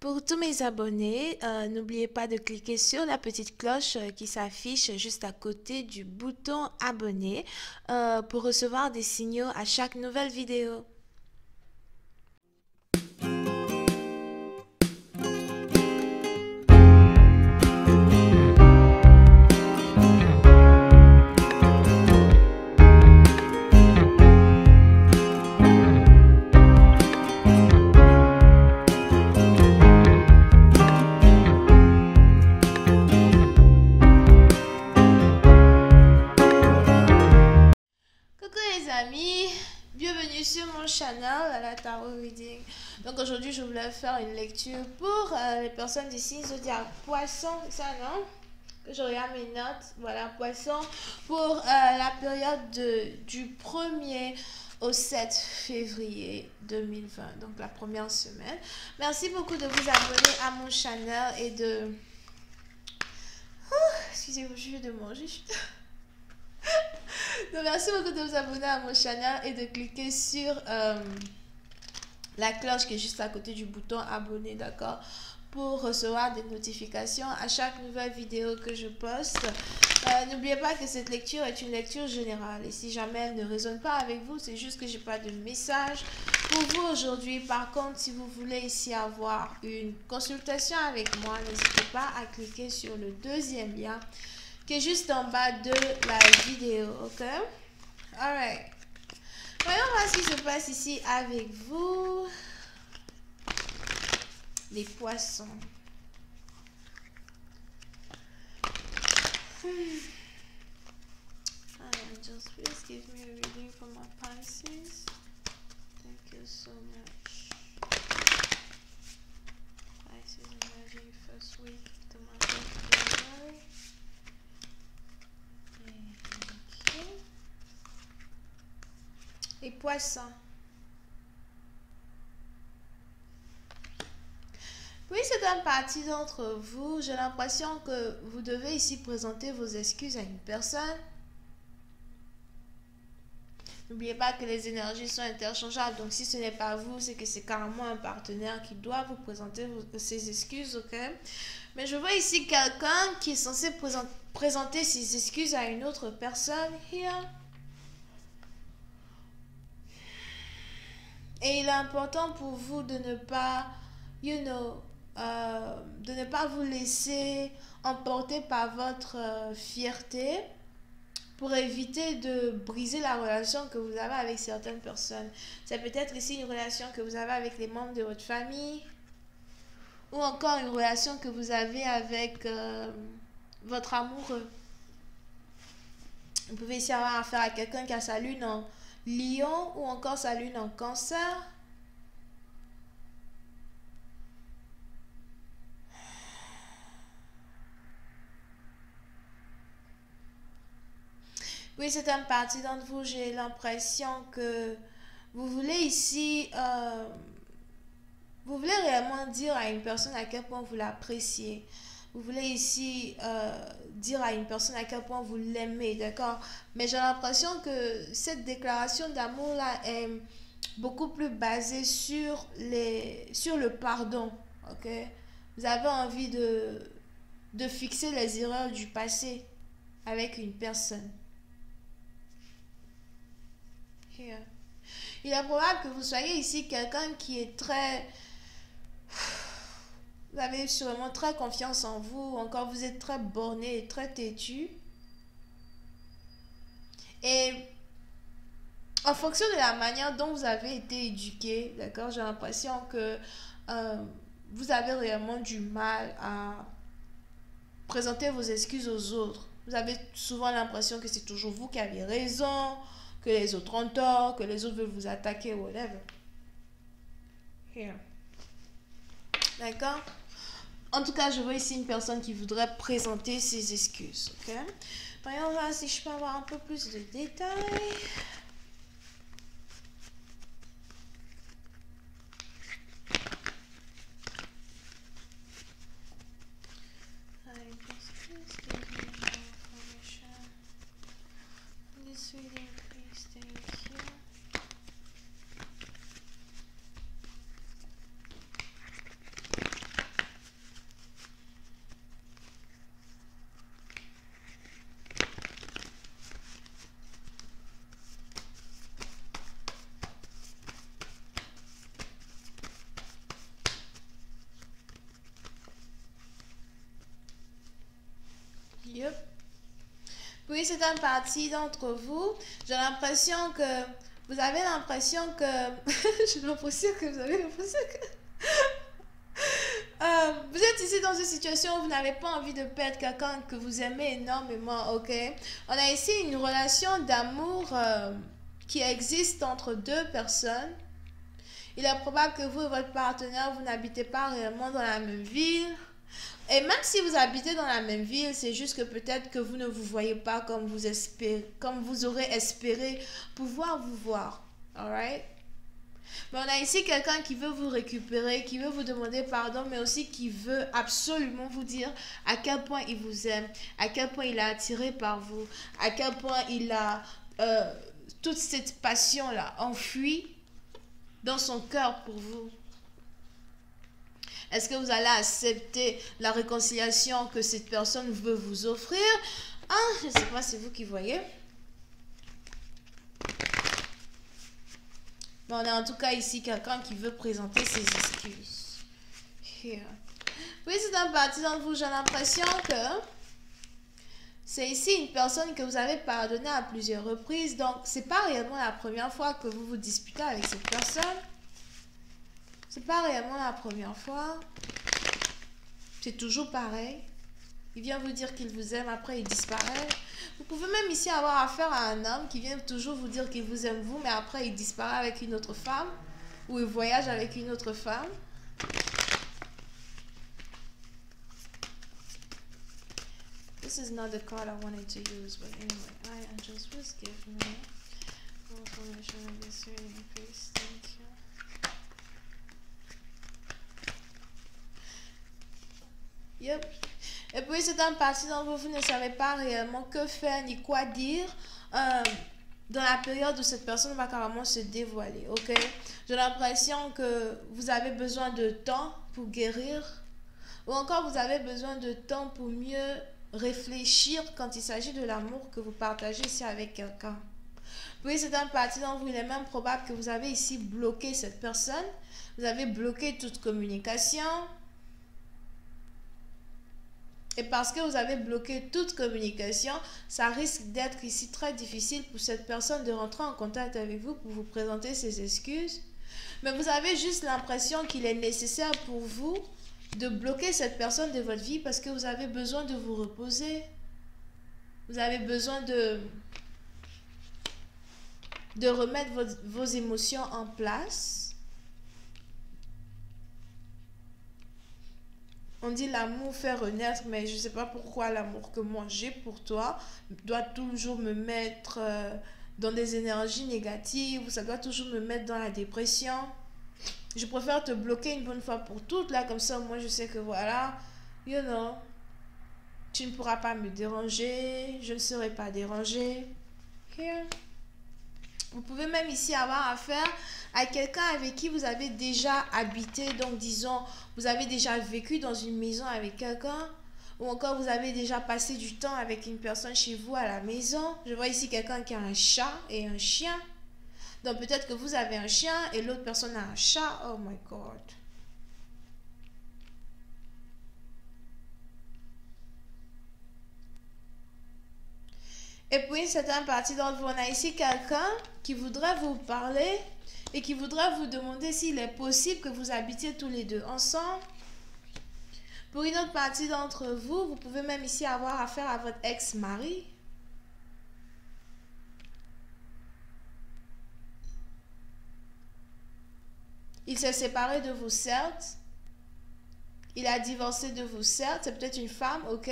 Pour tous mes abonnés, n'oubliez pas de cliquer sur la petite cloche qui s'affiche juste à côté du bouton abonner pour recevoir des signaux à chaque nouvelle vidéo. Coucou les amis, bienvenue sur mon channel à la Tarot Reading. Donc aujourd'hui je voulais faire une lecture pour les personnes du signe zodiaque Poisson, c'est ça non? Que je regarde mes notes, voilà Poisson, pour la période du 1er au 7 février 2020, donc la première semaine. Merci beaucoup de vous abonner à mon channel et de... excusez-moi, je viens de manger. Donc, merci beaucoup de vous abonner à mon channel et de cliquer sur la cloche qui est juste à côté du bouton abonner, d'accord, pour recevoir des notifications à chaque nouvelle vidéo que je poste. N'oubliez pas que cette lecture est une lecture générale et si jamais elle ne résonne pas avec vous, c'est juste que j'ai pas de message pour vous aujourd'hui. Par contre, si vous voulez ici avoir une consultation avec moi, n'hésitez pas à cliquer sur le deuxième lien qui est juste en bas de la vidéo, ok? Alright. Voyons voir ce qui se passe ici avec vous, les poissons. Just please give me a reading for my Pisces. Thank you so much. Pisces emerging first week of the month of January. Thank you. Les poissons. Oui, c'est une partie d'entre vous. J'ai l'impression que vous devez ici présenter vos excuses à une personne. N'oubliez pas que les énergies sont interchangeables. Donc, si ce n'est pas vous, c'est que c'est carrément un partenaire qui doit vous présenter ses excuses, ok? Mais je vois ici quelqu'un qui est censé présenter ses excuses à une autre personne. Here. Et il est important pour vous de ne pas, de ne pas vous laisser emporter par votre fierté pour éviter de briser la relation que vous avez avec certaines personnes. C'est peut-être ici une relation que vous avez avec les membres de votre famille ou encore une relation que vous avez avec votre amoureux. Vous pouvez ici avoir affaire à quelqu'un qui a sa lune en Lion ou encore sa lune en Cancer. Oui, c'est une partie d'entre vous. J'ai l'impression que vous voulez ici, vous voulez réellement dire à une personne à quel point vous l'appréciez. Vous voulez ici dire à une personne à quel point vous l'aimez, d'accord? Mais j'ai l'impression que cette déclaration d'amour-là est beaucoup plus basée sur le pardon, ok? Vous avez envie de fixer les erreurs du passé avec une personne. Here. Il est probable que vous soyez ici quelqu'un qui est très... Vous avez sûrement très confiance en vous, encore vous êtes très borné et très têtu. Et en fonction de la manière dont vous avez été éduqué, d'accord, j'ai l'impression que vous avez réellement du mal à présenter vos excuses aux autres. Vous avez souvent l'impression que c'est toujours vous qui avez raison, que les autres ont tort, que les autres veulent vous attaquer, whatever. Here. D'accord? En tout cas, je vois ici une personne qui voudrait présenter ses excuses. Ok? Voyons voir si je peux avoir un peu plus de détails. Yep. Puis c'est une partie d'entre vous. J'ai l'impression que vous avez l'impression que j'ai l'impression que vous avez l'impression que vous êtes ici dans une situation où vous n'avez pas envie de perdre quelqu'un que vous aimez énormément, ok? On a ici une relation d'amour qui existe entre deux personnes. Il est probable que vous et votre partenaire, vous n'habitez pas réellement dans la même ville. Et même si vous habitez dans la même ville, c'est juste que peut-être que vous ne vous voyez pas comme vous espérez, comme vous aurez espéré pouvoir vous voir. Alright? Mais on a ici quelqu'un qui veut vous récupérer, qui veut vous demander pardon, mais aussi qui veut absolument vous dire à quel point il vous aime, à quel point il est attiré par vous, à quel point il a toute cette passion-là enfouie dans son cœur pour vous. Est-ce que vous allez accepter la réconciliation que cette personne veut vous offrir? Ah, je ne sais pas, c'est vous qui voyez. Mais on a en tout cas ici quelqu'un qui veut présenter ses excuses. Here. Oui, c'est un parti d'entre vous. J'ai l'impression que c'est ici une personne que vous avez pardonné à plusieurs reprises. Donc, c'est pas réellement la première fois que vous vous disputez avec cette personne. C'est pas réellement la première fois. C'est toujours pareil. Il vient vous dire qu'il vous aime, après il disparaît. Vous pouvez même ici avoir affaire à un homme qui vient toujours vous dire qu'il vous aime vous, mais après il disparaît avec une autre femme. Ou il voyage avec une autre femme. This is not the card I wanted to use, but anyway, I just was given more information on this reading, please. Thank you. Yep. Et puis c'est un parti dont vous ne savez pas réellement que faire ni quoi dire dans la période où cette personne va carrément se dévoiler, ok? J'ai l'impression que vous avez besoin de temps pour guérir, ou encore vous avez besoin de temps pour mieux réfléchir quand il s'agit de l'amour que vous partagez ici avec quelqu'un. Puis c'est un parti dont il est même probable que vous avez ici bloqué cette personne, vous avez bloqué toute communication. Et parce que vous avez bloqué toute communication, ça risque d'être ici très difficile pour cette personne de rentrer en contact avec vous pour vous présenter ses excuses. Mais vous avez juste l'impression qu'il est nécessaire pour vous de bloquer cette personne de votre vie parce que vous avez besoin de vous reposer. Vous avez besoin de remettre vos émotions en place. On dit l'amour fait renaître, mais je ne sais pas pourquoi l'amour que moi j'ai pour toi doit toujours me mettre dans des énergies négatives, ça doit toujours me mettre dans la dépression. Je préfère te bloquer une bonne fois pour toutes, là, comme ça, moi je sais que voilà, you know, tu ne pourras pas me déranger, je ne serai pas dérangée. Here. Vous pouvez même ici avoir affaire à quelqu'un avec qui vous avez déjà habité. Donc, disons, vous avez déjà vécu dans une maison avec quelqu'un. Ou encore, vous avez déjà passé du temps avec une personne chez vous à la maison. Je vois ici quelqu'un qui a un chat et un chien. Donc, peut-être que vous avez un chien et l'autre personne a un chat. Oh my God. Et puis, c'est un parti d'entre vous. On a ici quelqu'un qui voudrait vous parler et qui voudrait vous demander s'il est possible que vous habitiez tous les deux ensemble. Pour une autre partie d'entre vous, vous pouvez même ici avoir affaire à votre ex-mari. Il s'est séparé de vous, certes. Il a divorcé de vous, certes. C'est peut-être une femme, ok.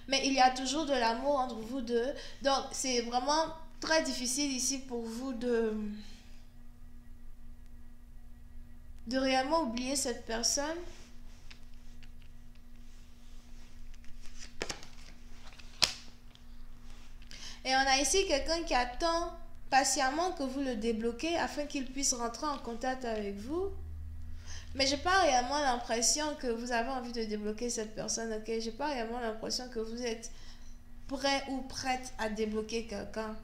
Mais il y a toujours de l'amour entre vous deux. Donc, c'est vraiment très difficile ici pour vous de réellement oublier cette personne. Et on a ici quelqu'un qui attend patiemment que vous le débloquez afin qu'il puisse rentrer en contact avec vous. Mais j'ai pas réellement l'impression que vous avez envie de débloquer cette personne, ok? J'ai pas réellement l'impression que vous êtes prêt ou prête à débloquer quelqu'un.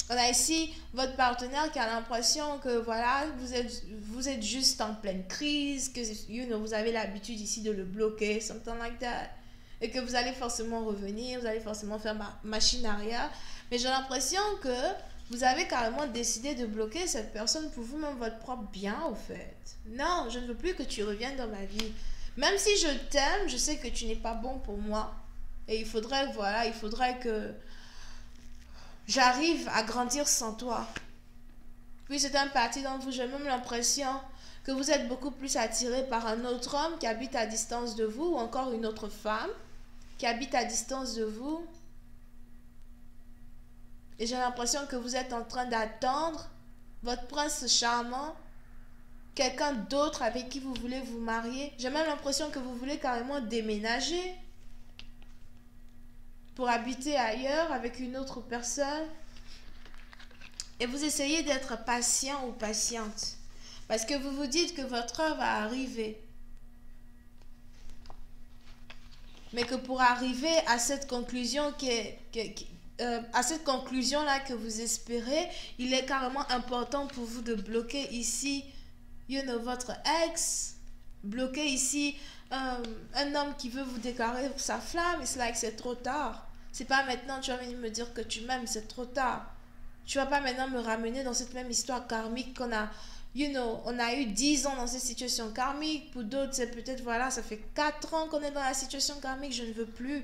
On a ici votre partenaire qui a l'impression que voilà, vous êtes juste en pleine crise, que you know, vous avez l'habitude ici de le bloquer, something like that. et que vous allez forcément revenir, vous allez forcément faire machine arrière. Mais j'ai l'impression que vous avez carrément décidé de bloquer cette personne pour vous-même, votre propre bien, au fait. Non, je ne veux plus que tu reviennes dans ma vie. Même si je t'aime, je sais que tu n'es pas bon pour moi. Et il faudrait, voilà, il faudrait que j'arrive à grandir sans toi. Puis c'est un parti d'entre vous, j'ai même l'impression que vous êtes beaucoup plus attiré par un autre homme qui habite à distance de vous, ou encore une autre femme qui habite à distance de vous. Et j'ai l'impression que vous êtes en train d'attendre votre prince charmant, quelqu'un d'autre avec qui vous voulez vous marier. J'ai même l'impression que vous voulez carrément déménager pour habiter ailleurs avec une autre personne. Et vous essayez d'être patient ou patiente. Parce que vous vous dites que votre heure va arriver. Mais que pour arriver à cette conclusion à cette conclusion-là que vous espérez, il est carrément important pour vous de bloquer ici, votre ex, bloquer ici un homme qui veut vous déclarer sa flamme. Et c'est là que c'est trop tard. C'est pas maintenant tu vas venir me dire que tu m'aimes, c'est trop tard. Tu vas pas maintenant me ramener dans cette même histoire karmique qu'on a, on a eu 10 ans dans cette situation karmique. Pour d'autres, c'est peut-être, voilà, ça fait 4 ans qu'on est dans la situation karmique. Je ne veux plus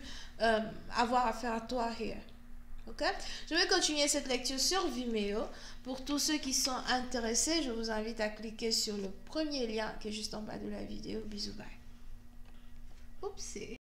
avoir affaire à toi here. Ok? Je vais continuer cette lecture sur Vimeo. Pour tous ceux qui sont intéressés, je vous invite à cliquer sur le premier lien qui est juste en bas de la vidéo. Bisous, bye. Oups.